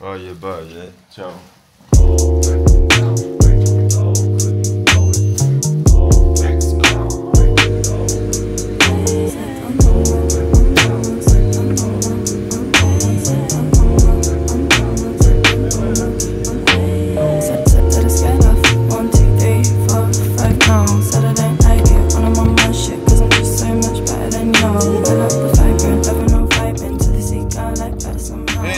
Bye bye, ciao.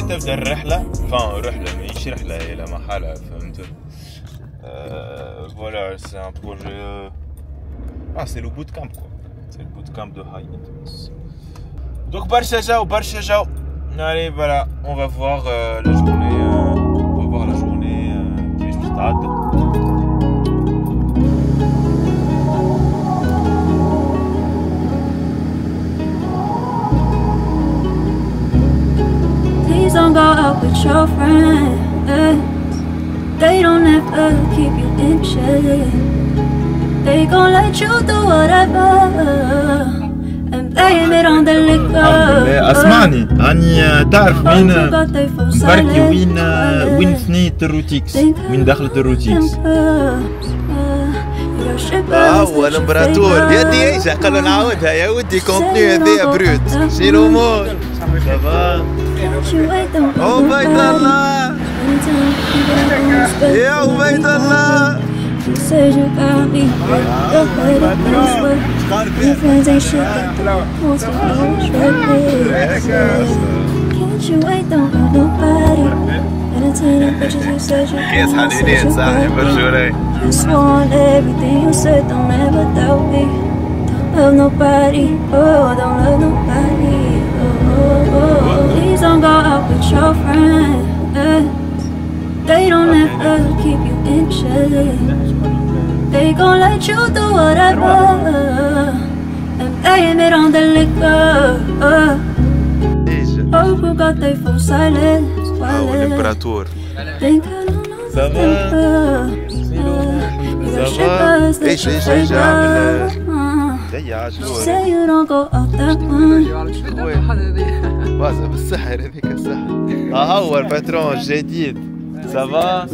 تبدأ الرحلة، رحلة ماهيش رحلة هي لما حالها فهمت. فوالا سي ان بروجي سي لو بوت كامب كوا، سي لو بوت كامب دو هاي انتنس. دونك برشا جو. Allez voilà, on va voir la journée, كيفاش باش تعدي. Don't go out with your friends. They don't ever keep you in check. They gon' let you do whatever and blame it on the liquor. اسمعني، راني تعرف مين مباركي وين ثنيت الروتيكس، وين دخلت الروتيكس. هو الامبراطور يدي ايجا قالوا نعاودها يا ودي كونتني هذايا بروت. شنو الامور؟ صافا؟ عبيد الله يا عبيد الله. كيس حنينين صاحبي برجولي. Love nobody, oh, don't love nobody, please don't go out with your friends. They don't ever keep you in check. They gon' let you do whatever and blame it on the liquor. Oh, who got their phone silence? الامبراطور. صافا؟ صافا؟ ايش عامل؟ Say you don't go out that much. بازا بالسحر هذيك السحر. هو الباترون الجديد. صافا؟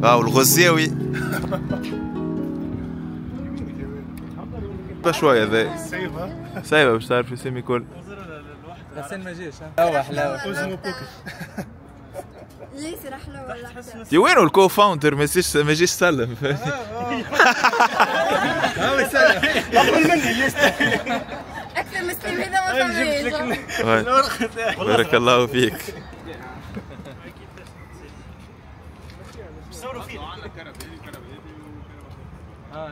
والغزاوي. بشوية ذا. سايبة باش تعرف يسمي الكل. غسان ما جاش ها. حلاوة. ليس رحلة ولا يا وينو الكو فاوندر ما جاش سلم. أكثر مسلم هذا ما فهمناش. بارك الله فيك.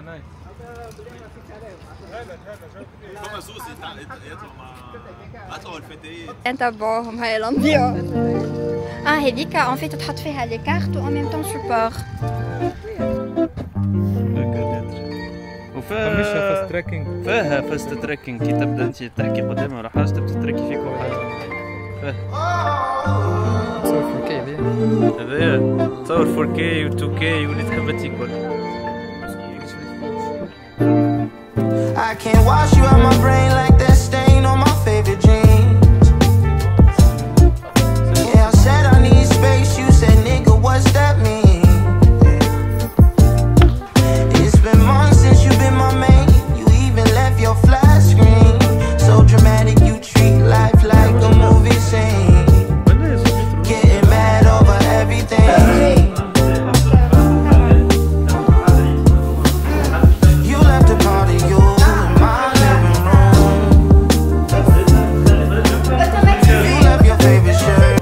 نايس. نتبعوهم هاي الأمبيونس. هذيك ان فيت تحط فيها لي كارت و ان ميم طون سوبور. وفيها فاست تراكينج. فيها فاست تراكينج كي تبدا انت تحكي قدامها ولا حاجه تبدا تتركي فيك وحاجه. تصور 4K هذايا تصور 4K و 2K واللي تحب تيكول. I can't wash you out my brain like that stain on my favorite jeans. Yeah, I said I need space, you said nigga what's that mean? It's been months since you've been my main. You even left your flat screen. So dramatic, you treat life like a movie scene. Getting mad over everything. You left a part of you in my living room. You left your favorite shirt.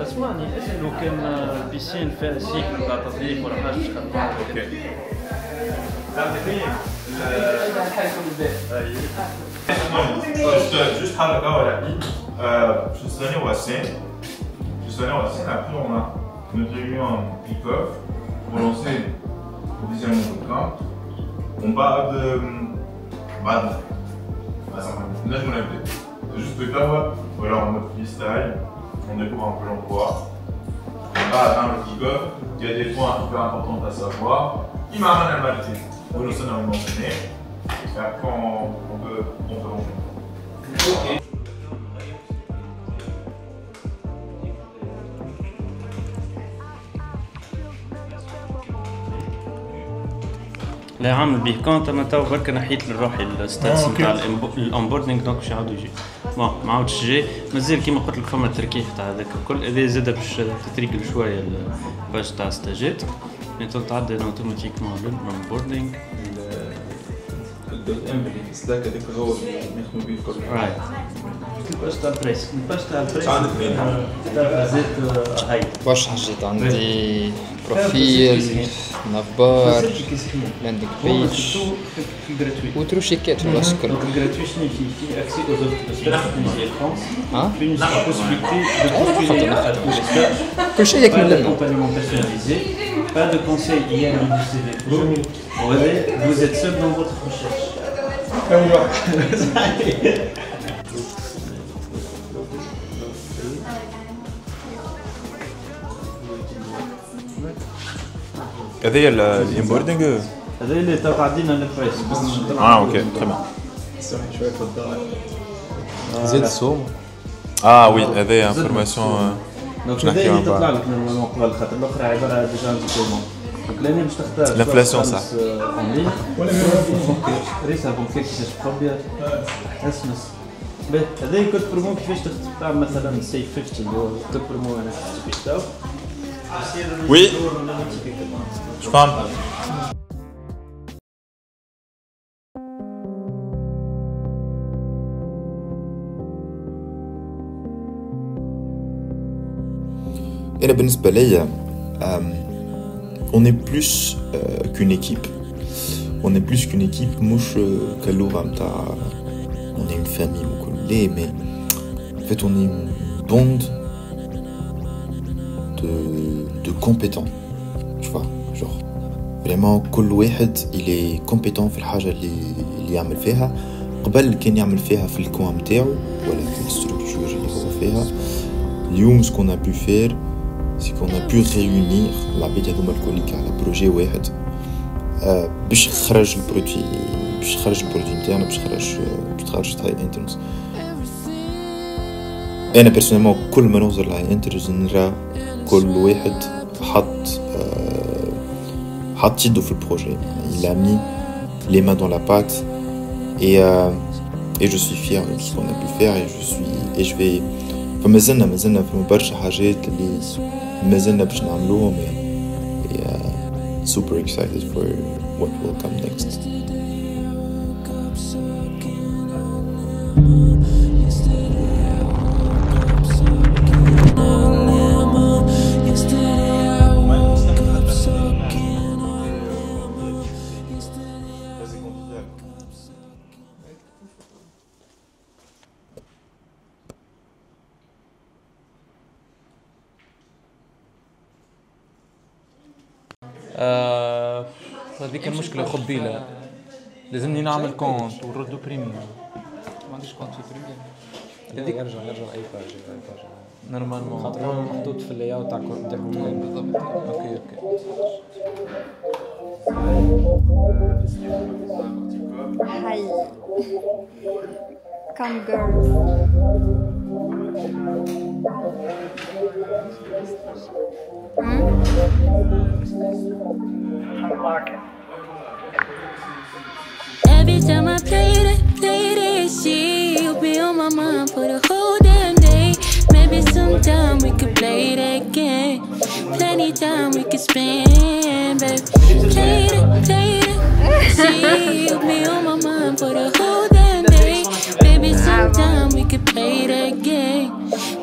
اسمعني اسألو كان البيسين فيها سيكل تاع تطبيق ولا حاجه باش تخدمها. اوكي. تعرفين juste حركة rapide. Je suis donné au Hassan. Après on a notre réunion en kick-off pour lancer le deuxième camp. On part de là je me l'ai fait. C'est juste que là, voilà, en mode freestyle, on découvre un peu l'emploi. On va atteindre le kick-off. Il y a des points hyper importants à savoir. Il m'a ramené à le matin. Nous sommes mentionné. Et après, on peut manger. لا عامل به كونت انا تو برك نحيت لروحي الستاتس نتاع الانبوردينغ دونك باش يعاودوا يجي ما عاودش جاي مازال كيما قلت لك فما التركيح تاع هذاك الكل هذا زاد باش تتريقل شويه الباج تاع ستاجات يعني تعدل اوتوماتيكمون للانبوردينغ الام اللي في سلاك هذاك هو اللي نخدموا به الكل رايت الباج تاع البريس الباج تاع البريس عندك فين زيت هاي برشا حاجات عندي بروفيل نافبار لاندينغ بيج وتروشيكات في الوسط كله الجراتوي شنو في اكسي aux autres une possibilité de كل شيء يكمل لنا accompagnement personnalisé pas de conseil hier du CV Pro vous êtes seul dans votre recherche هذايا الانبوردينغ هذا اللي تو قاعدين نبريس اوكي تري زيد الصوم وي هذايا انفورماسيون دونك هذا تطلع لك نورمالمون قبل خاطر الاخرى عباره ديجا انتيكومون دونك لاني باش تختار الانفلاسيون صح ولا ريسا بونكير كيفاش تخبر اسمس باهي هذا كنت برومو كيفاش تختار مثلا سي 50 اللي هو كنت برومو انا كيفاش تاو وي je femme أنا بالنسبة ليا on est plus qu'une équipe. On est plus qu'une équipe مش كاللغة متاع on est une famille وكل لا mais en fait on est une bande de compétents. Tu vois genre vraiment كل واحد il est compétent في الحاجة اللي يعمل فيها قبل كان يعمل فيها في الكوان متاعو ولا في الستركتور اللي هو فيها. اليوم ce qu'on a pu faire c'est qu'on a pu réunir العباد هذوما الكل على بروجي واحد باش خرج البرودوي نتاعنا باش تخرج هاي انترنس. انا بيرسونيلمون كل ما نوصل لهاي انترنس نرى كل واحد حط يده في البروجي. il a mis les mains dans la pâte et je suis fier de ce qu'on a pu faire et je vais فمازلنا في برشا حاجات اللي مازلنا باش نعملوهم super excited for what will come next. هذيك المشكلة قبيلة لازمني نعمل كونت ونردو بريميوم. ما عنديش كونت في بريميوم. يرجع اي باج نورمالمون خاطر هو محطوط في اللاي اوت تاع الكونت تاعهم بالضبط. اوكي Hi. Come girls. Every time I play this shit, you'll be on my mind for the whole damn day. Maybe sometime we could play that game. Plenty time we could spend, babe. Play it. See, you'll be on my mind for the whole damn day. Maybe sometime we could play that game.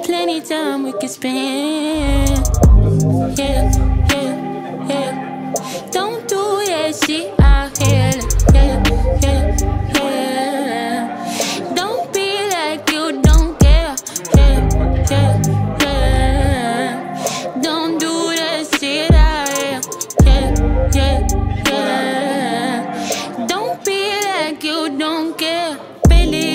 Plenty time we could spend. Yeah. Don't do that shit out here. Yeah. Don't be like you don't care. Yeah. Don't do that shit out here. Yeah. Don't be like you don't care. Billy,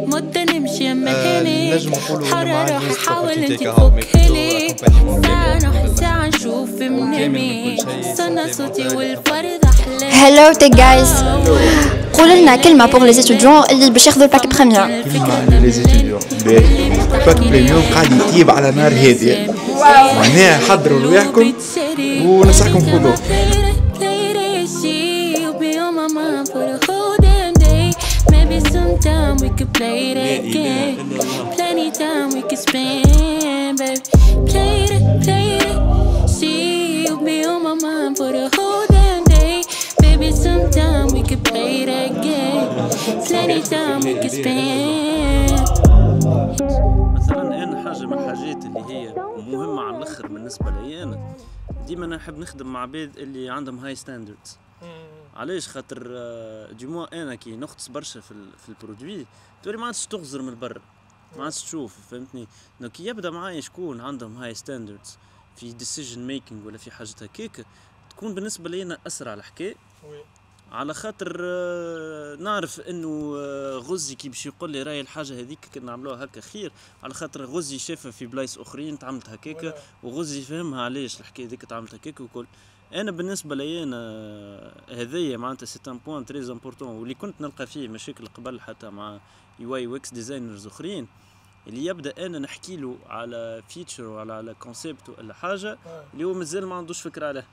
مدة نمشي مهني. نجم نقولوا إنه ما عندوش حاول انت كهو تفكلي فانا ساعة نشوف منامي استنى صوتي والفرد احلى. Hello tech guys. قول لنا كلمة pour les étudiants اللي باش ياخذوا الباك بريمير. كلمة لي زيتيديون باك بريميوم قاعد يطيب على نار هادية معناها حضروا رواحكم وننصحكم خذوه. Sometime we could play that game. Plenty time we could spend, baby. Play it. She'll be on my mind for the whole damn day. Baby, sometime we could play that game. Plenty time we could spend. مثلا انا حاجه من الحاجات اللي هي مهمه على الاخر بالنسبه لي انا ديما نحب نخدم مع عباد اللي عندهم هاي ستاندردز. علاش؟ خاطر ديما انا كي نغطس برشا في البرودوي تولي ما عادش تغزر من برا، ما عادش تشوف، فهمتني؟ دونك يبدا معايا شكون عندهم هاي ستاندردز في ديسيجن ميكينغ ولا في حاجات هكاك، تكون بالنسبه لي انا اسرع الحكايه. على خاطر نعرف انه غزي كي باش يقول لي راي الحاجه هذيك كنا نعملوها هكا خير، على خاطر غزي شافها في بلايص اخرين تعملت هكاك وغزي فهمها علاش الحكايه هذيك تعملت هكاك وكل. انا بالنسبه لي انا هذايا معناتها سي ان بوين تري امبورطون واللي كنت نلقى فيه مشاكل قبل حتى مع يو اي ويكس ديزاينرز اخرين، اللي يبدا انا نحكي له على فيتشر ولا على كونسيبت ولا حاجه اللي هو مازال ما عندوش فكره عليه،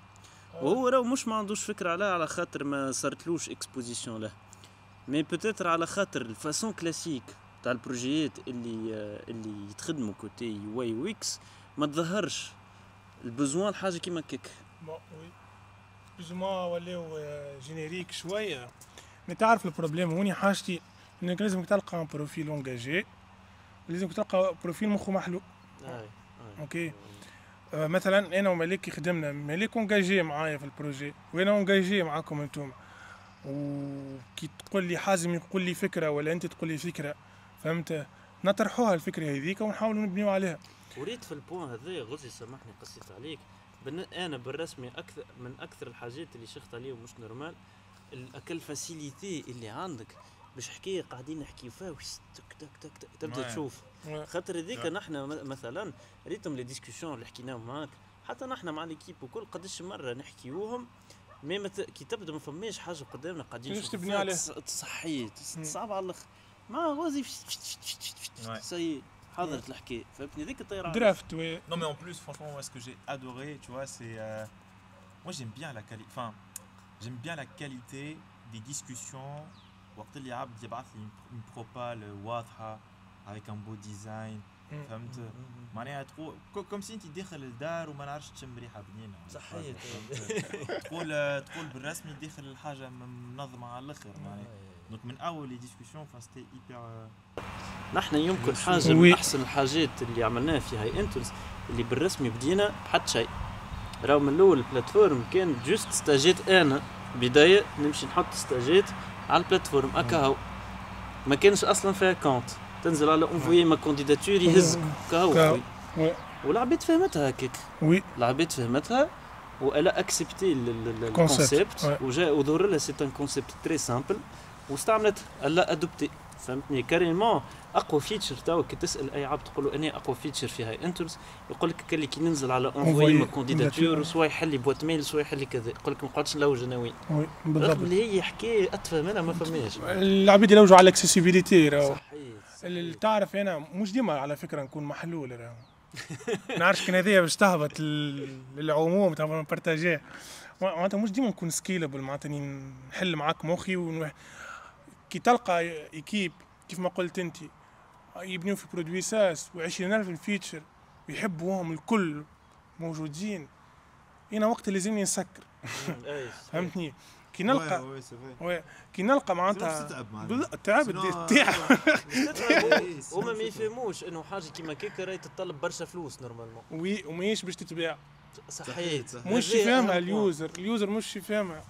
وهو راهو مش ما عندوش فكره عليه على خاطر ما صارتلوش اكسبوزيسيون له، مي بوتيتر على خاطر الفاسون كلاسيك تاع البروجيات اللي يتخدموا كوتي يو اي ويكس ما تظهرش البزوان حاجه كيما كيك. وي بزوما ولاو جينيريك شويه، مي تعرف البروبليم هوني حاجتي انك لازم تلقى بروفيل اونجاجي، لازم تلقى بروفيل مخه محلو. اوكي مثلا انا ومالك خدمنا، مالك اونجاجي معايا في البروجي وانا اونجاجي معاكم انتم، وكي تقول لي حازم يقول لي فكره ولا انت تقول لي فكره، فهمت؟ نطرحوها الفكره هذيك ونحاولوا نبنيو عليها. وريت في البوان هذا غزي سامحني قصيت عليك، انا بالرسمي من اكثر الحاجات اللي شفت عليهم مش نورمال الاكل فاسيليتي اللي عندك باش حكايه قاعدين نحكيو فيها تك تك تك تك تبدا تشوف. خاطر هذيك نحن مثلا ريتم لي ديسكوسيون اللي حكيناهم معاك حتى نحن مع ليكيب وكل قداش مره نحكيوهم، مي كي تبدا ما فماش حاجه قدامنا قاعدين نشوف تبني عليه صحيت صعب على الاخر ما غازي سي حضرت الحكايه فهمتني ذيك الطياره درافت. Non mais en plus franchement moi ce que j'ai adoré tu vois c'est moi j'aime bien la qualité, enfin j'aime bien la qualité des discussions وقت اللي عبد يبعث لي une propale واضحه avec un beau design فهمت معناها كوم سي انت داخل الدار وما نعرفش تشم ريحه بنينه صحيح تقول بالرسمي داخل الحاجه منظمه على الاخر معناها دونك من اول لي ديسكوسيون سيتي ايبر. نحن يمكن حاجه من احسن الحاجات اللي عملناها في هاي انترز اللي بالرسمي بدينا بحد شيء، راهو من الاول البلاتفورم كان جوست ستاجيت، انا بدايه نمشي نحط ستاجيت على البلاتفورم اكاهو ما كانش اصلا فيها كونت، تنزل على انفوي ما كانديداتور يهزك كاهو والعباد فهمتها هكاك. وي العباد فهمتها والا اكسبتي الكونسيبت وجا وظهر لها سي ان كونسيبت تري سامبل واستعملت الا ادوبتي فهمتني كاريمون. اقوى فيتشر تاو كي تسال اي عبد تقول له انا اقوى فيتشر في هاي انترز يقول لك كلي كي ننزل على انفوي ما كانديداتور سوا يحل لي بوات ميل سوا يحل لي كذا، يقول لك ما نقعدش نلوج انا وين. بالضبط اللي هي حكايه اتفهم منها ما فماش العباد يلوجوا على الاكسيسيبيليتي راهو اللي تعرف انا مش ديما على فكره نكون محلول راهو نعرفش كان هذيا باش تهبط للعموم تاع بارتاجيه معناتها مش ديما نكون سكيلبل معناتها نحل معاك مخي كي تلقى ايكيب كيف ما قلت انت يبنيو في برودوي ساس و20000 فيتشر ويحبوهم الكل موجودين، هنا وقت اللي لازمني نسكر فهمتني؟ كي نلقى معناتها تعب هما ما يفهموش انه حاجه كيما كيكا راهي تتطلب برشا فلوس نورمالمون وماهيش باش تتباع. صحيت مش يفهمها اليوزر مش يفهمها،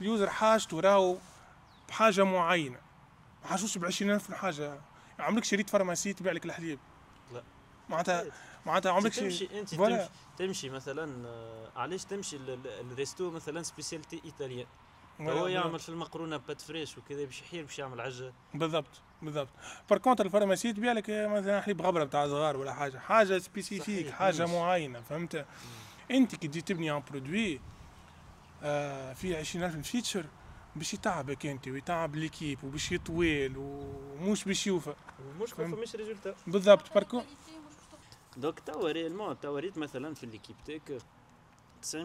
اليوزر حاجته راهو بحاجه معينه ما حاجوش ب20000 حاجه، عمرك شريت فارماسي تبيع لك الحليب؟ لا معناتها عمرك تمشي مثلا علاش تمشي الريستو مثلا سبيسياليتي ايطاليان هو يعمل في المقرونه بات فريش وكذا باش يحير باش يعمل عجه. بالضبط. بار كونتر الفارماسي تبيع لك مثلا حليب غبره بتاع صغار ولا حاجه سبيسيفيك، حاجه معينه، فهمت؟ انت كي تجي تبني ان برودوي فيه 20,000 فيتشر باش يتعبك انت ويتعب ليكيب وباش يطويل ومش باش يوفى. المشكل فماش ريزولتا. بالضبط. باركو دوك توا ريالمون توا ريت مثلا في ليكيب تاعك 90%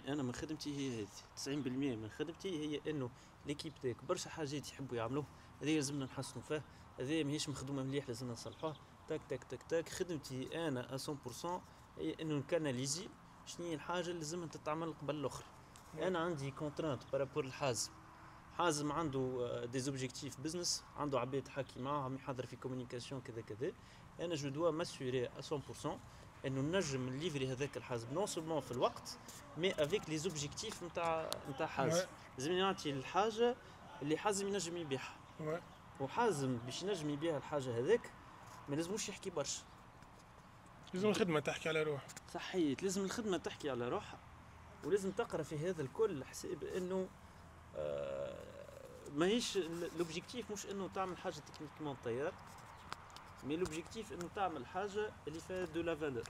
انا من خدمتي هي هذه، 90% من خدمتي هي انه ليكيب تاعك برشا حاجات يحبوا يعملوه، هذه لازمنا نحسنوا فيه، هذه ماهيش مخدومه مليح لازمنا نصلحوها. تاك تاك تاك تاك. خدمتي انا 100% هي انه نكاناليزي شنو هي الحاجه اللي لازم تتعمل قبل الاخر. انا عندي كونترانت بارابور الحازم، حازم عنده دي زوبجيكتيف بزنس، عنده عباد تحكي معاهم، يحضر في كومونيكاسيون كذا كذا. انا جو دوا ماسوري 100% انه نجم نليفري هذاك الحازم نون سولمون في الوقت مي افيك لي زوبجيكتيف نتاع حازم. لازم نعطي الحاجه اللي حازم ينجم يبيعها. وحازم باش ينجم يبيع الحاجه هذاك ما لازموش يحكي برشا، لازم الخدمه تحكي على روحها. صحيت، لازم الخدمه تحكي على روحها، ولازم تقرا في هذا الكل حساب انه ماهيش لوبجيكتيف مش انه تعمل حاجه تكنيكمون طيار، مي لوبجيكتيف انه تعمل حاجه اللي فيها دو لا فالور.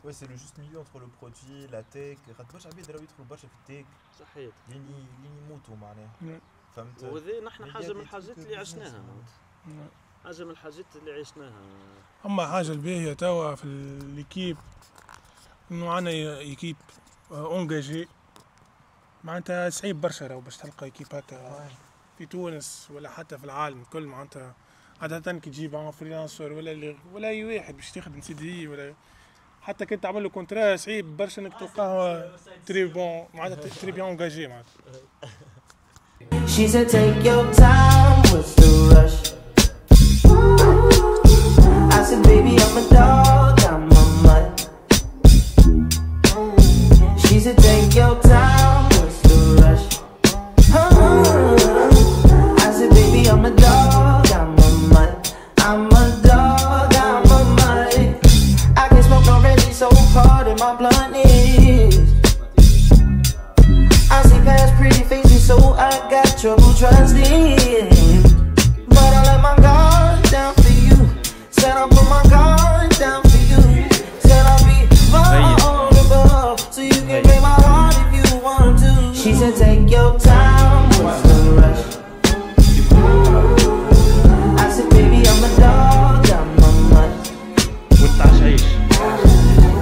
Ouais, c'est le juste milieu entre le produit, la tech. خاطر برشا عباد راهو يدخلوا برشا في التيك. صحيت. لين يموتوا معناها. فهمت؟ وهذا نحن حاجه من الحاجات اللي عشناها. حاجه من الحاجات اللي عشناها. اما حاجه الباهيه توا في ليكيب انه عندنا ايكيب اونجاجي، معناتها صعيب برشا راهو باش تلقى ايكيب هكا في تونس ولا حتى في العالم الكل. معناتها عادة كي تجيب عن فريلانسر ولا اي واحد باش تخدم CDI ولا حتى كنت تعمل له كونترا صعيب برشا انك تلقاه تري بون، معناتها تري بيان انجاجي معناتها. She said take your time, what's the rush? I said baby I'm a dog, I'm a mutt. She said take your time, what's the rush? I said baby I'm a dog, I'm a mutt. I'm a dog, I'm a mutt. I can smoke already, so part of my blunt is I see past pretty faces, so I got trouble trusting. But I let my guard down for you. Said I'll put my guard down for you. Said I'll be vulnerable, so you can break my heart if you want to. She said take your time, what's the rush? I said baby I'm a dog, I'm a mutt.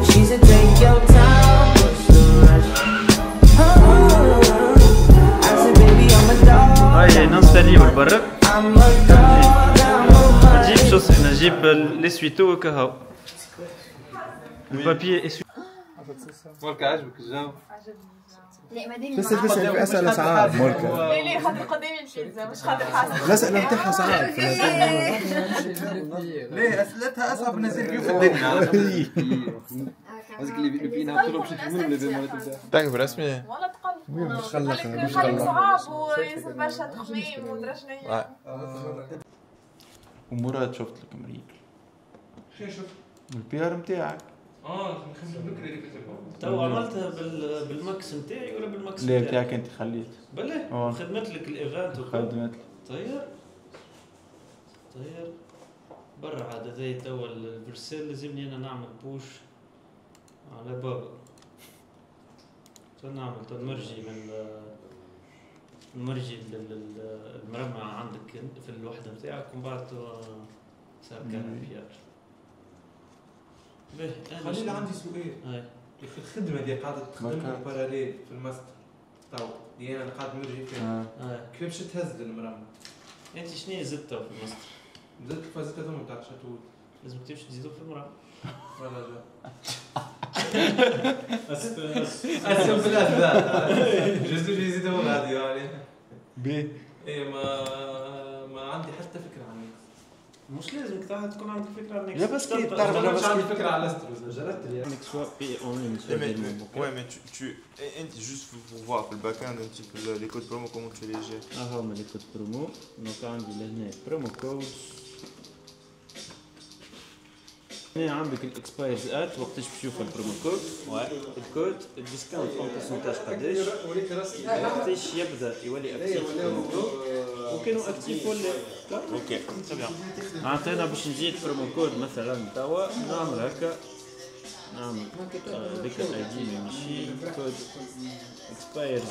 She said take your time, what's the rush? I said baby I'm a dog. هاي نستني بالبرد. نجيب شو نجيب ليسويتو كهو. البابي اسوي. مولك عجبك الجو؟ لا ما دام بس اسئله ساعات مولك. لا خاطر قدامي البيتزا مش خاطر حاسه. الاسئله نتاعها ساعات. ليه اسئلتها اصعب من الانترفيو في الدنيا. قصدك اللي فينا كلهم باش يفهموا اللي تبدا. تعرف رسمي؟ والله تقل. مش خلك صعاب وياسر برشا تخميم ودرا شنيا. ومراد شفت لك امريكا. شنو شفت؟ البي ار نتاعك. خمسة بكري اللي كتبها. تو عملتها بالماكس نتاعي ولا بالماكس لا نتاعك انت خليت. بالله خدمت لك الايفنت خدمت لك. طير برا عاد هذايا توا البرسيل لازمني انا نعمل بوش على بابا. نعمل نمرجي المرمى عندك في الوحده نتاعك ومن بعد صار كان بيار. خليني عندي سؤال. في الخدمه اللي قاعده تخدمها باراليل في الماستر تو اللي انا قاعد نمرجي فيها كيفاش تهز المرمى؟ انت شنو زدت في الماستر؟ زدت فازت هذوما تاع الشاتوت. لازم تمشي تزيدوا في المرمى. ولا لا اسف بالله جزء يزيدوا غادي يعني بي ايه ما عندي حتى فكره عنك. مش لازم تكون عندك فكره عنك. لا بس كي تعرف انا مش عندي فكره على الاستروز جربت انك سواء بي اونلاين Ouais, mais tu juste pour voir le back-end un petit peu les codes promo comment tu les gères. هما les codes promo. Donc عندي لهنا promo codes. هنا عندك الاكسبايرز ات وقتاش تشوف البرومو كود الكود الديسكاونت اون بورسنتاج قداش وقتاش يبدا يولي اكتيف البرومو كود وكانوا اكتيف ولا اوكي تري بيان. معناتها انا باش نزيد برومو كود مثلا توا نعمل هكا نعمل ديك الاي دي ماشي كود اكسبايرز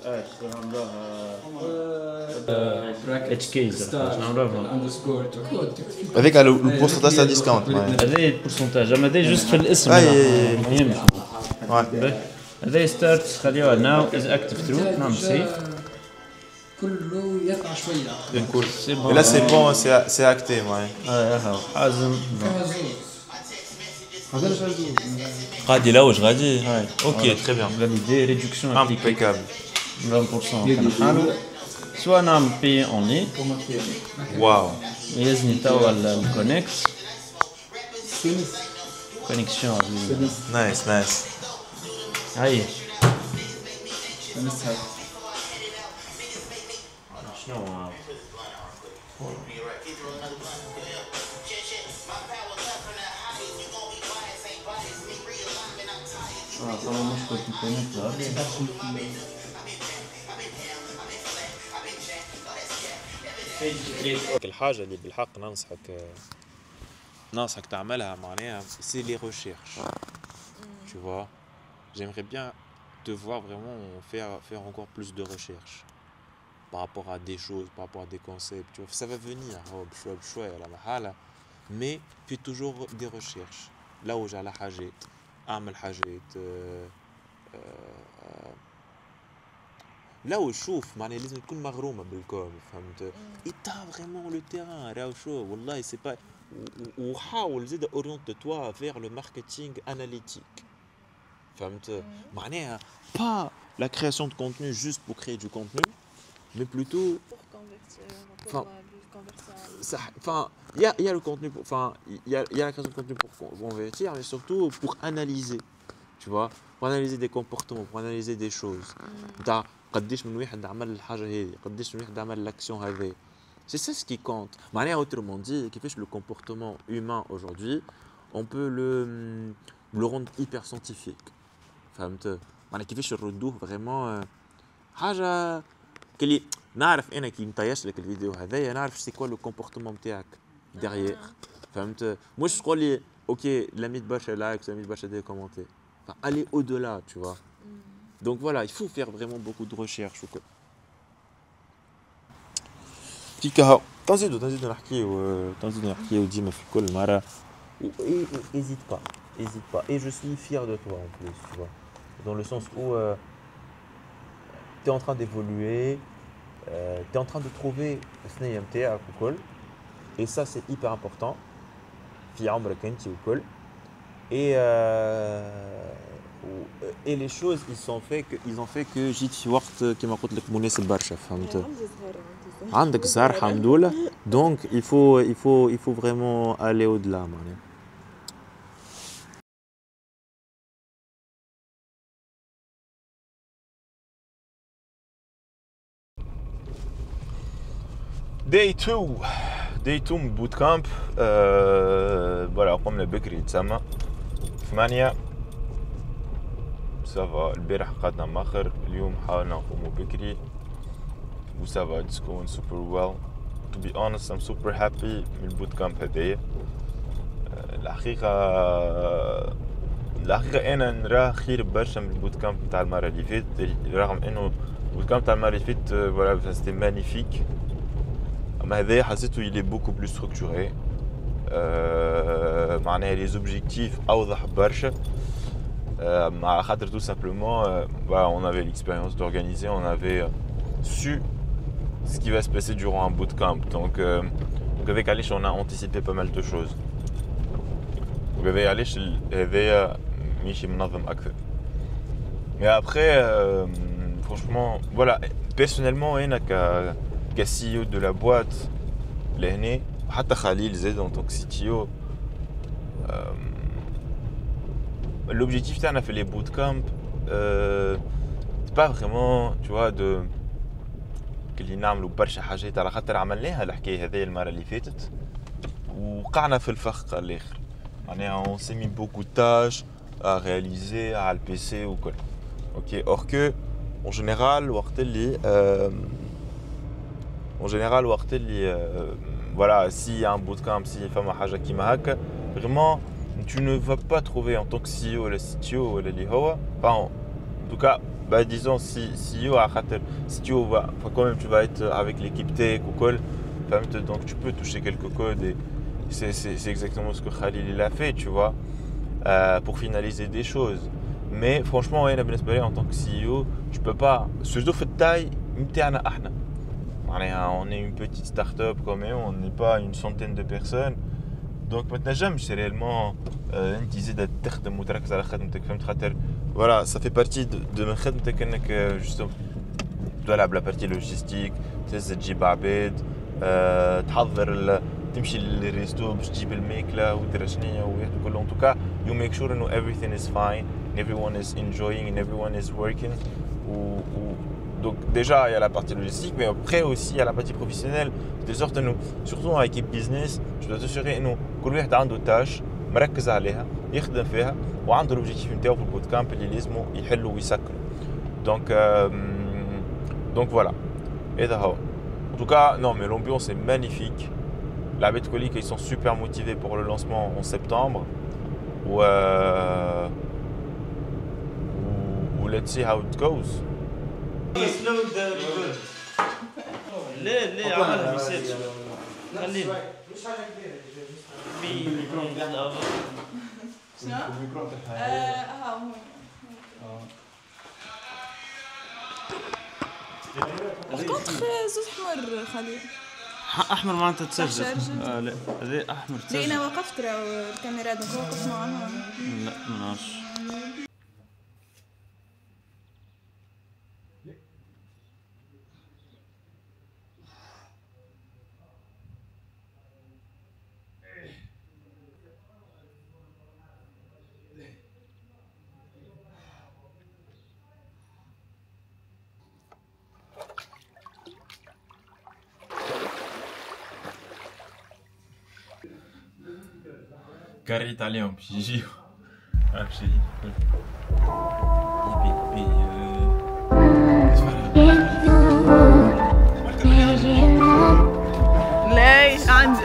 ات نعملوها اتش كيز نعملوها هذيك البورسنتاج تاع ديسكاونت هذا البورسنتاج اما هذا جوست في الاسم مهم هذا ستارت خليوها ناو از اكتيف ترو نعمل سيف كله يقع شويه نقول لا سي بون سي اكتي معايا هاو حازم غادي لوج غادي اوكي تري بيان فاليدي ريدكسيون امبيكابل 20% كنحالو سوا نعمل بي اون لين واو يزني توا الكونيكت كونيكسيون نايس نايس هاي شنو طبعا مشكلة الكونيكت الحاجة اللي بالحق ننصحك تعملها معناها سي لي ريشيرش. Tu vois, j'aimerais bien te voir vraiment faire encore plus de recherches par rapport à des choses, par rapport à des concepts. Tu vois, ça va venir, mais puis toujours des recherches. Là où j'ai la حاجات أعمل حاجات là où شوف معناها لازم تكون مغرومة بالكون فهمت. إنت vraiment le terrain راهو شو والله c'est pas وحاول زيد oriente-toi vers le marketing analytique. فهمت معناها pas la création de contenu juste pour créer du contenu mais plutôt pour convertir enfin il y a le contenu enfin il y a la création de contenu pour convertir mais surtout pour analyser tu vois pour analyser des comportements pour analyser des choses نتاع قداش من واحد عمل الحاجه هذه قداش من واحد عمل l'action هذه c'est ça ce qui compte معناها autrement dit كيفاش le comportement humain aujourd'hui on peut le rendre hyper scientifique فهمت معناها كيفاش نردوه فريمون حاجه كلي نعرف انا كي نطيش لك الفيديو هذايا نعرف سي كوا لو كومبورتمون نتاعك ديغيير فهمت مش تقول لي اوكي لا 100 برشا لايكس لا 100 برشا دي كومونتي aller au-delà tu vois donc voilà il faut faire vraiment beaucoup de recherche ou quoi تيكا تنزيدو نحكيو ديما في كل مره hésite pas et je suis fier de toi en plus tu vois dans le sens où tu es en train d'évoluer tu es en train de trouver الثنيه نتاعك وكل et ça c'est hyper important في عمرك انت وكل et les choses ils ont fait que جيت في وقت كما قلت لك مناسب برشا فهمت عندك زهر الحمد لله donc il faut vraiment aller au-delà معناها Day 2 من بوت كامب فوالا قمنا بكري تسمى 8 سافا البارح قعدنا ماخر اليوم حاولنا نقوموا بكري وسافا it's going super well to be honest I'm super happy من البوت كامب هذايا الحقيقة أنا نراه خير برشا من البوت كامب نتاع المرة اللي فاتت رغم إنه البوت كامب نتاع المرة اللي فاتت فوالا سيتي مانيفيك أما هذايا حسيتو il est beaucoup plus structuré معناها les objectifs أوضح برشا على خاطر tout simplement on avait l'expérience d'organiser on avait su ce qui va se passer durant un bootcamp donc avec Alish on a anticipé pas mal de choses donc avec Alish هذايا ماشي منظم أكثر mais après franchement voilà personnellement أنا ك CEO de la boîte لهنا حتى خليل زاد en tant que CTO l'objectif تاعنا في les bootcamp c'est pas vraiment tu vois de اللي نعملوا برشا حاجات على خاطر عملناها الحكايه هذه المره اللي فاتت وقعنا في الفخ الاخر On s'est mis beaucoup de tâches à réaliser à le PC ou quoi. Ok. Or que en général voilà, s'il y a un bootcamp, s'il y a une haja qui m'a vraiment tu ne vas pas trouver en tant que CEO le CTO ou le enfin, en tout cas bah, disons si CTO va quand même tu vas être avec l'équipe tech ou quoi, donc tu peux toucher quelques codes et c'est exactement ce que Khalil il a fait, tu vois, pour finaliser des choses. Mais franchement en tant que CEO je peux pas, surtout fait taille on est une petite start-up quand même, on n'est pas une centaine de personnes. Donc maintenant j'aime réellement voilà, ça fait partie de ma خدمتك انك justement تلعب la partie logistique, تجيب عباد تحضر تمشي للريستو باش تجيب الماكله ودير شنيا وياخذوا كله. En tout cas you make sure انه everything is fine, everyone is enjoying and everyone is working. Donc déjà il y a la partie logistique, mais après aussi il y a la partie professionnelle, de sorte nous surtout dans l'équipe business je dois t'assurer انه كل واحد عنده تاش مركز عليها يخدم فيها وعنده l'objectif نتاعو في البوتكامب اللي لازمو يحلو ويسكرو. Donc voilà. Et en tout cas non mais l'ambiance est magnifique. La bête colique ils sont super motivés pour le lancement en septembre. Ou let's see how it goes. ليه عملها بيسيتش خلينا الميكرو نتاعها شنو؟ الميكرو نتاعها كنت زوج حمر خليل احمر معناتها تسجل. لا هذا احمر تسجل. لقينا وقفت الكاميرات وقفت معاها. لا ما نعرفش. Carré italien, puis j'y ليش عندي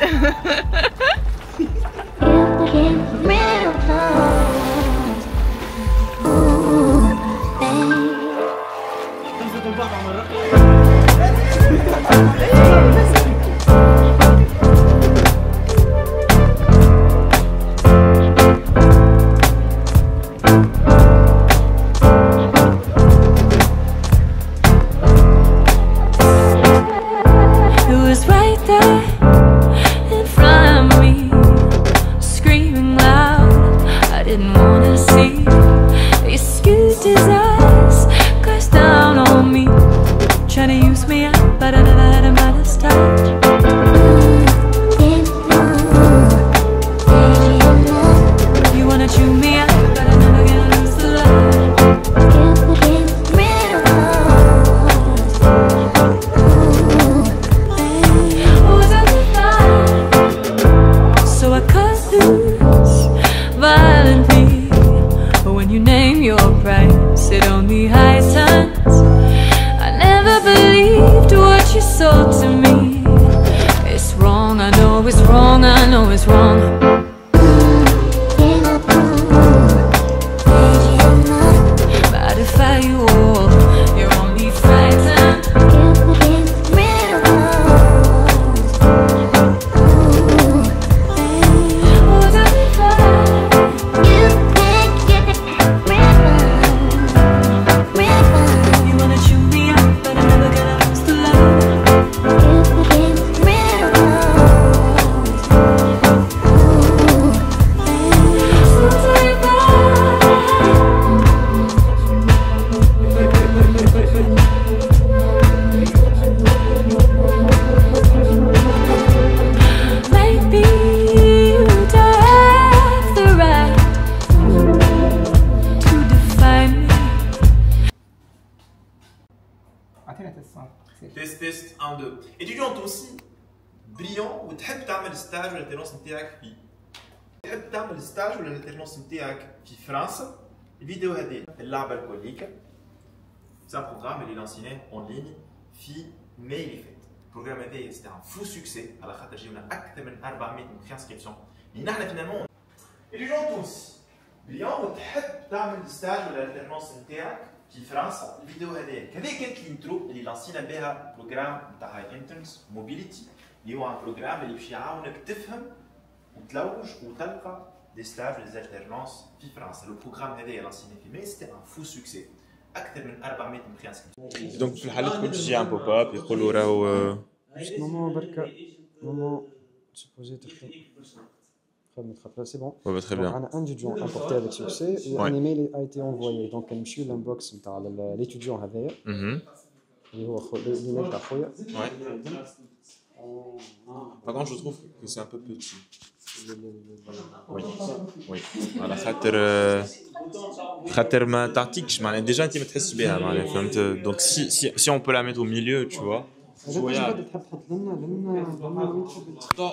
Test 1 2. Étudiante aussi brillant ou تحب تعمل stage ولا تنص نتاعك في تحب تعمل ستاج ولا الالترنونس نتاعك في فرنسا الفيديو هذه اللعبه الكوليكا سي ان بروغرام اللي لانسيناه اون ليني في ماي اللي فات. البروغرام هذا سيتي ان فو سوكسي على خاطر جاونا اكثر من 400 انسكريبسيون اللي نحن فينالمون اللي جون تونسي اليوم تحب تعمل ستاج ولا الالترنونس نتاعك في فرنسا الفيديو هذايا هذه كانت الانترو اللي لانسينا بها بروغرام نتاع هاي انترنز موبيليتي اللي هو بروغرام اللي باش يعاونك تفهم وتلوج وتلقى دي ستاج لي الترنونس في فرنسا. لو بروغرام هذايا لانسينا في ماي سيتي ان فو سوكسي اكثر من 400 انسكريبسيون. دونك في الحالات كل تجي ان بوب اب يقولوا راهو ماما بركه ماما سوبوزي تخدم c'est bon. Ouais, très bien. On a un étudiant importé avec succès et un email a été envoyé. Donc, je suis l'inbox de l'étudiant هذايا. اللي هو l'email تاع خويا. Par contre, je trouve que c'est un peu petit. Oui. على خاطر ما تعطيكش معناها ديجا انت ما تحسش بها معناها فهمت. Donc si on peut la mettre au milieu, tu vois. تحب تحط لنا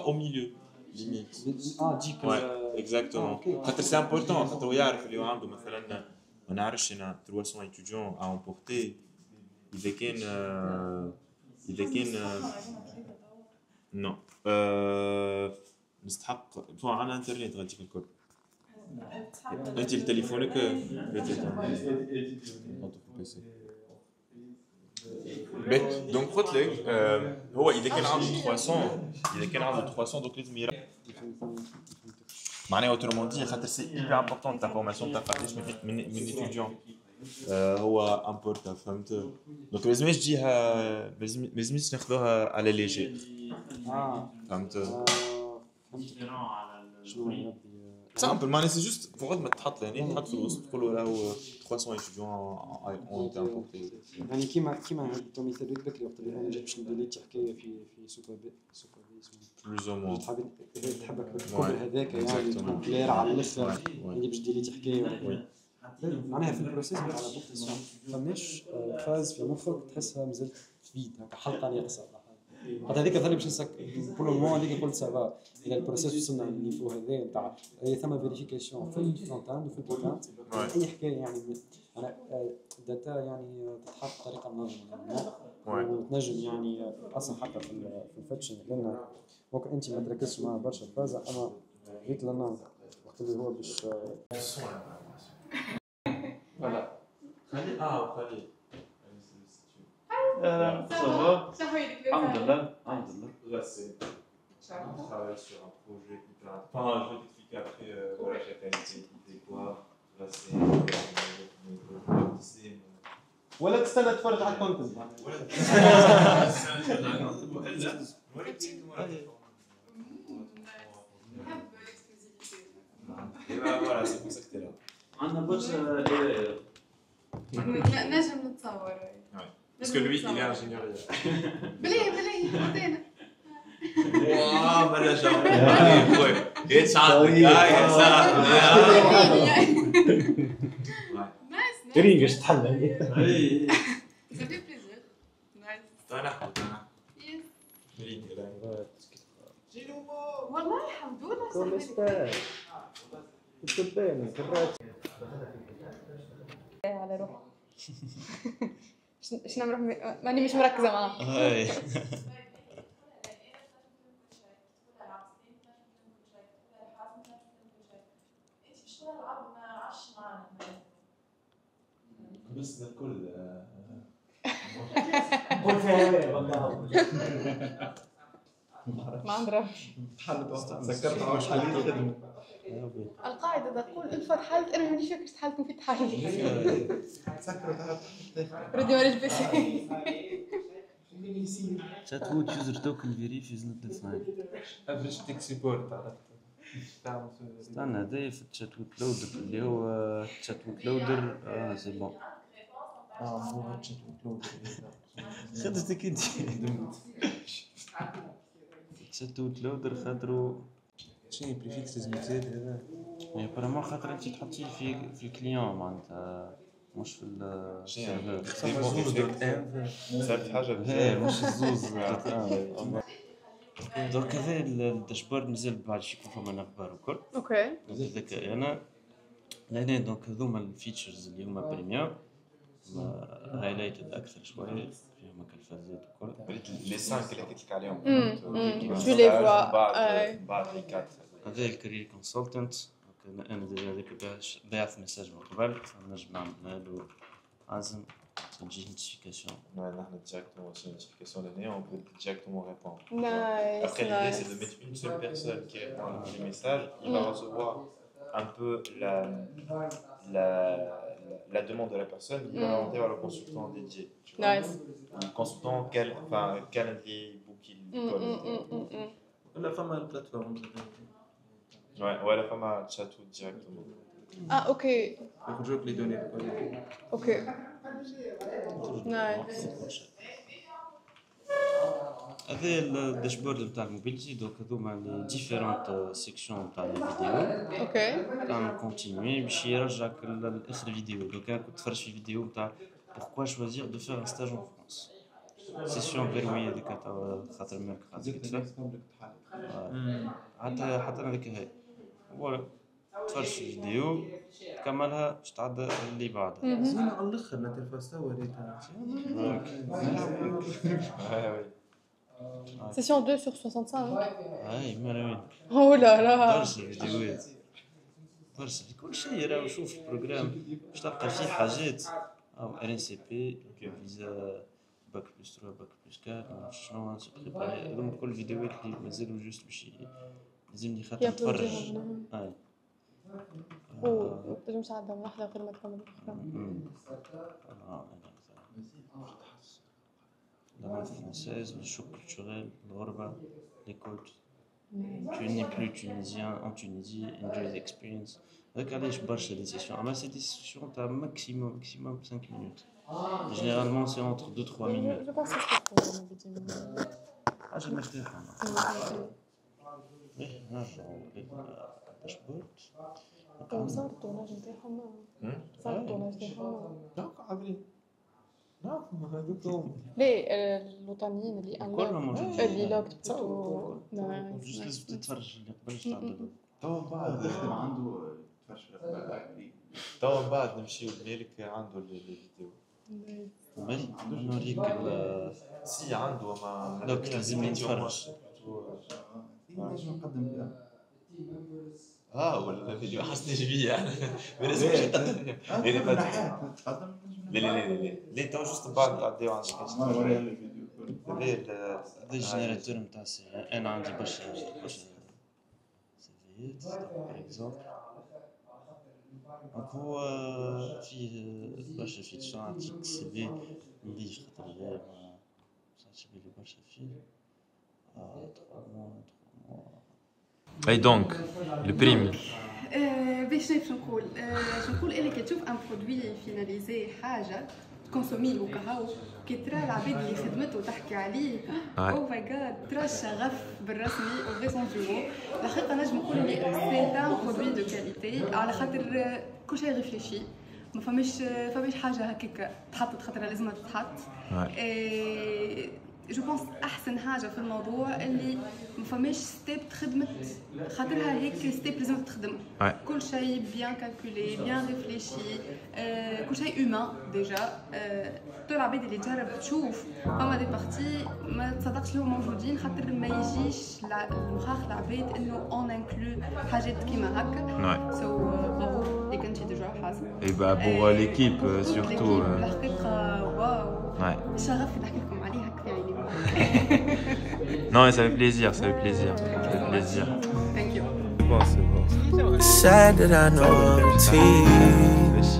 au milieu. Limite. ديك. Ouais, exactement. خاطر c'est important خاطر هو يعرف اللي هو عنده مثلا ما نعرفش انا 300 étudiants à emporter إذا كان non نستحق على الانترنت غاديك الكل انت تليفونك دونك قلت لك هو اذا كان عنده 300 دونك لازم يرى معناها اوترومون دي خاطر سي ايبر امبورطون تاع فورماسيون تاع قداش من ايتيديون هو امبورتا فهمت. دونك لازمش تجيها لازمش ناخذوها على ليجي فهمت. سامبل معناها سي جوست فقط ما تحط لهنا تحط في الوسط تقول راهو 300 ايتيديون اون ايتي امبورتي. يعني كيما تومي ثابت بكري وقت اللي انا جيت باش نديريتي حكايه في سوبابي بلوز او مون تحبك بالكبر هذاك يعني كلير على الاخر اللي باش ديريتي حكايه معناها في البروسيس تاع لابورتاسيون فماش فاز في مخك تحسها مازالت فيد هكا حلقه ناقصه خاطر هذيك ثاني باش نسك بور لو مون هذيك قلت سافا الى البروسيس وصلنا للنيفو هذا نتاع هي ثم فيريفيكاسيون في الفرونت اند وفي الباك اند اي حكايه يعني انا الداتا يعني تتحط بطريقه منظمه وتنجم يعني اصلا حتى في الفتشن لان ممكن انت ما تركزش معها برشا فازه اما جيت لنا وقت اللي هو باش فوالا خلي خلي الحمد لله Là, c'est on travaille sur un projet hyper important. Je vais t'expliquer après voilà, chaque qualité qui fait quoi. Là, c'est ولا تستنى تتفرج على الكونتنت voilà, c'est pour ça que t'es là. عندنا برشا نجم نتصور. Parce que lui, il est ingénieur. بلاي ودينا. واو بلا جامب. ايش عندك؟ يا سلام. رينجش تحل هي. Ça fait plaisir. Nice. طنح. والله الحمد لله. كل استاذ. تبين كرات. على روحي. شنو نروح ماني مش مركزه معاه. هاي بس الكل ما عندنا سكرت على حالي الخدمه القاعده تقول الفر حالت انا مانيش فاكر حالتكم في حالتي سكروا تحت ردي ورا البيسي chat would user token verif is not defined. افريج تيك سيبورت استنى هذايا في الشات وود لودر اللي هو الشات وود لودر سي بون هو الشات وود لودر خدتك انت الشات وود لودر خاطرو شنو بريفيكس لازم يزيد هذا ابارامون خاطر انت تحطيه في الكليون معناتها مش في السيرفر صارت حاجه مش الزوز دونك هذا الداشبورد مازال بعد شي يكون فما الاخبار وكل. اوكي. هذاك انا لهنا دونك هذوما الفيتشرز اللي هما بريميوم هايلايتد اكثر شويه فيهم الفازات وكل. لي 5 اللي حكيت لك عليهم. جو لي فوا. بعد لي 4. هذا الكارير كونسلتنت. انا ديجا هذاك باعث ميساج من قبل فنجم نعمل له عزم تجي نوتيفيكاسيون. نحن directement sur une notification l'année, on peut directement répondre. Nice. Après l'idée c'est de mettre une seule personne qui répond à les messages, il va recevoir un peu la demande de la personne, il va l'envoyer vers le consultant dédié. Nice. Le consultant calendrier booking. La femme a une plateforme. Ouais, la femme a chat directement. Ah, ok. Il faut que les données. Ok. Nice. هذا الداشبورد نتاع الموبيليتي دوك هذوما لي ديفيرونت سيكسيون نتاع الفيديو. اوكي. تعمل كونتينيي باش يرجعك لاخر فيديو. دوك انا كنت تفرج في فيديو نتاع pourquoi choisir de faire un stage en France. سيسيون فيروية هذيك تاع خاطر مالك خاطر حتى انا هذيك هاي فوالا تفرج في فيديو تكملها باش تعدى اللي بعدها. زين على الاخر الانترفاس تاعو وريتها. Session 2 sur 65. هاي مروين. Oh là là. برشا فيديوهات برشا في كل شيء راهو شوف البروجرام باش تلقى فيه حاجات او ار ان سي بي فيزا باك بلس 3 باك بلس 4 شنو بريباري هذوما كل الفيديوهات اللي مازالوا جوست باش لازمني خاطر نتفرج. هاي تنجم تعدهم لحظة غير ما تكمل la langue française, le choc culturel, le Gorba, l'école. Tu n'es plus tunisien en Tunisie, enjoy the experience. Avec allez, je barre des sessions. Mais c'est des sessions, tu as maximum 5 minutes. Généralement, c'est entre 2-3 minutes. Je pense que c'est pour la vidéo. Ah, j'ai marqué. الداشبورد. صار الطوناج نتاعهم. صار الطوناج نتاعهم. لا قاعدين. لا هذوكم. ليه الوطنيين اللي كلهم موجودين. اللي لوكت بتو. جوست لازم تتفرج اللي قبل تعدل. تو بعد يخدم عنده تفرج. تو بعد نمشيو لمالك عنده الفيديو. مالي نوريك سي عنده ما دوك لازم نتفرج. لازم نقدم ولا الفيديو حسني بيه انا ما لازمش نقدم لا تو جوست بعد تعديو عن شكل هذا الجينيراتور نتاع السي انا عندي برشا سيفيات باغ اكزومبل دونك هو فيه برشا فيتشر عندك سي في نضيف خاطر غير ما صارتش بالي برشا فيه 3 mois. اي دونك لو بريم باش نقول اللي كتشوف ان برودوي فيناليزي حاجه كونسومي وكهو كي ترى العباد اللي خدمته تحكي عليه او ماي جاد ترى الشغف بالرسمي او غي سونجيمون الحقيقه نجم نقول اللي سي ان برودوي دو كاليتي على خاطر كل شيء ريفليشي ما فماش حاجه هكاك تحطت خاطرها لازم تتحط. جو بونس احسن حاجه في الموضوع اللي ما فماش ستيب خدمت خاطرها هيك ستيب لازم تخدم. كل شيء بيان كالكولي بيان ريفليشي كل شيء هومان ديجا. تو العباد اللي تجرب تشوف فما دي بارتي ما تصدقش اللي هما موجودين خاطر ما يجيش المخاخ العباد انه اون انكلو حاجات كيما هكا. سو برافو اللي كنتي ديجا حاسب. اي با بور ليكيب سورتو الحقيقه واو الشغف اللي نحكي لكم عليه هكا في عيني. Non, ça fait plaisir, ça fait plaisir. Ça fait plaisir. Thank you. Bon, c'est bon. Sad that I know I'm teased.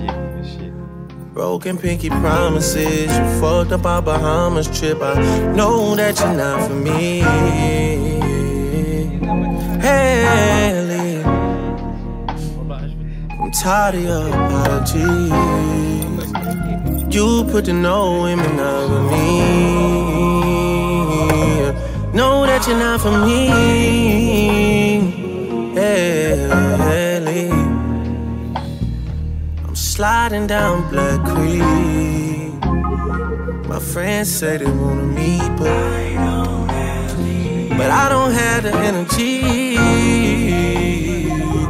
Broken pinky promises. You fucked up our Bahamas trip. I know that you're not for me. Haley, I'm tired of your apologies. You put the no in me, not with me. Know that you're not for me. Haley, I'm sliding down Black Creek. My friends say they wanna meet, but I don't got the energy.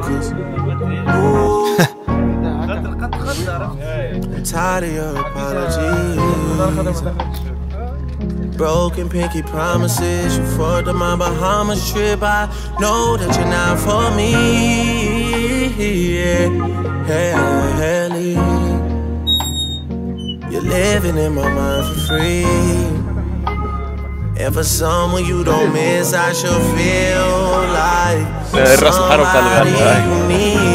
'Cause, ooh, I'm tired of your apologies. Broken pinky promises. You for the my Bahamas trip. I know that you're not for me. You're living in my mind for free. And for someone you don't miss, I should feel like somebody you need.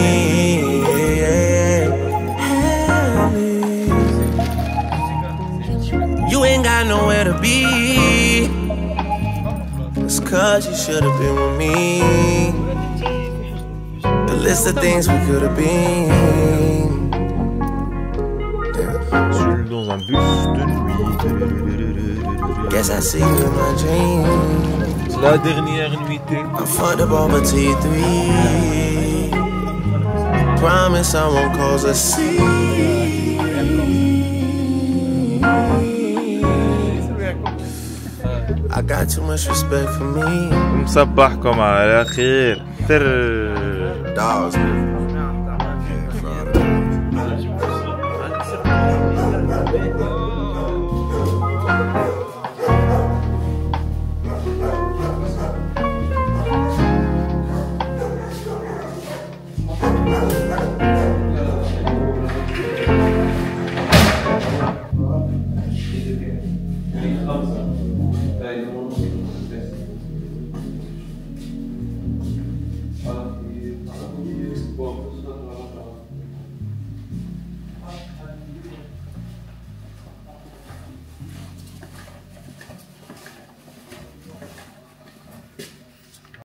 You ain't got nowhere to be. It's 'cause you should have been with me. The list of things we could have been. Dans un bus de nuit. Guess I see you in my dreams. C'est la dernière nuitée. I fucked up over T3. Promise I won't cause a scene. I got too much respect for me. مصبحكم على خير. Dogs.